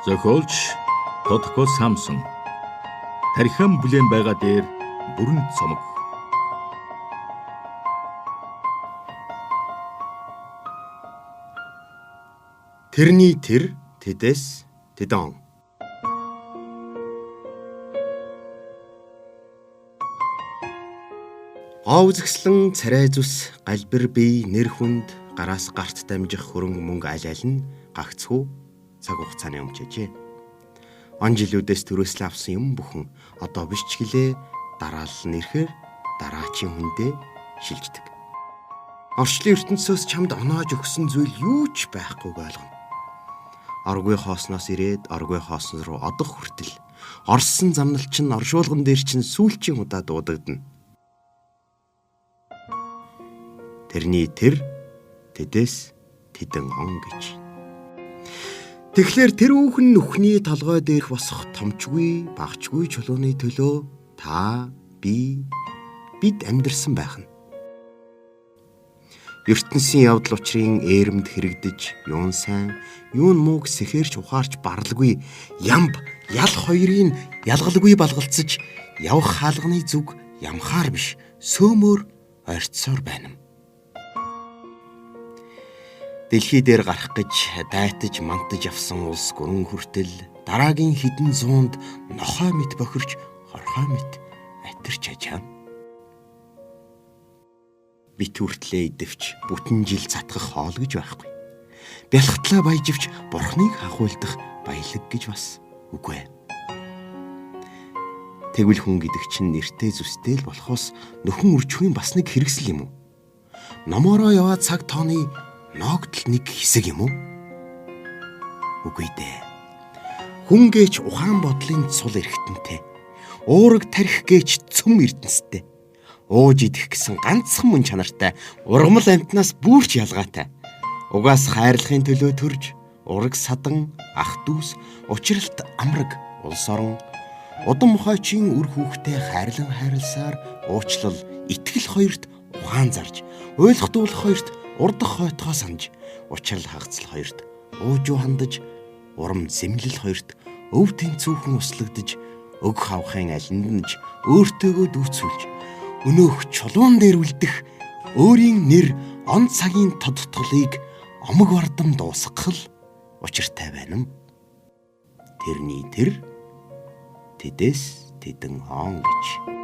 Зохиолч Тодко Самсон. Тархиан бүлээн байгаа дээр бүрэн цомог. Тэрний тэр, тэдэс, тэдэн. Гоо үзэсгэлэн царай зүс, галбир бие, нэр хүнд, гараас гарт дамжих хөрөнгө мөнгө аль аль нь гагцхүү цаг хугацааны өмчөжээ. Он жилүүдээс төрөөслөө авсан юм бүхэн одоо биш ч гэлээ дараалал нэрхээр дараачийн хүндээ шилждэг. Орчлын ертөнцөөс чамд оноож өгсөн зүйл юу ч байхгүйг ойлгоно. Оргүй хоосноос ирээд оргүй хоосон руу одох хүртэл орсон замналч нь оршуулган дээр чинь сүүлчийн удаа дуудагдана. Тэрний тэр, тэдэс, тэдэн он гэж. Тэгэхээр тэр хүүхэн нүхний толгой дээрх босох томчгүй, багчгүй чулууны төлөө та, бид амьдэрсэн байх нь. ертөнцийн явдал учрын ээрэмд хэрэгдэж, юун сайн, юун мууг сэхэрч ухаарч баралгүй, ямб, ял хоёрын ялгалгүй балгалцаж, явах хаалганы зүг ямхаар биш, сөөмөр ойрцсоор байна. Дэлхий дээр гарах гэж дайтаж мантаж явсан улс гүрэн хүртэл дараагийн хэдэн зуунд нохой мэт бохирч хорхой мэт атирч ажаам. Бит хүртлээ идэвч бүтэн жил цатгах хоол гэж байхгүй. Бялхтлаа баяживч бурхныг хахуулдах баялаг гэж бас үгүй. Тэгвэл хүн гэдэг чинь нэртэй зүстэй л болохоос нөхөн үржихийн бас нэг хэрэгсэл юм уу? Номороо яваад цаг тооны ноогдол нэг хэсэг юм уу? Үгүй дээ. Хүн гээч ухаан бодлын цул эрхтэнтэй. Уураг тарих гээч цөм эрдэнэстэй. Ууж идэх гэсэн ганцхан мөн чанартай, ургамал амтнаас бүрч ялгаатай. Угаас хайрлахын төлөө төрж, ураг садан, ах дүүс, учралт амраг, улс орон, удам мохойчийн үр хүүхдэд хайрлан уучлал, итгэл хоёрт ухаан зарж, ойлгох дуулах хоёрт урдах хойтгоо санаж, учрал хагацл хоёрт уужуу хандаж, урам зэмлэл хоёрт өв тэнцүүхэн услагдж, өг хавхын алинднж өөртөөгөө дүүцүүлж, өнөөх чулуун дээр үлдэх өөрийн нэр он цагийн тодтголыг омог бардам дуусгах л учиртай байна. Тэрний тэр, тэдэс, тэдэн он гэж.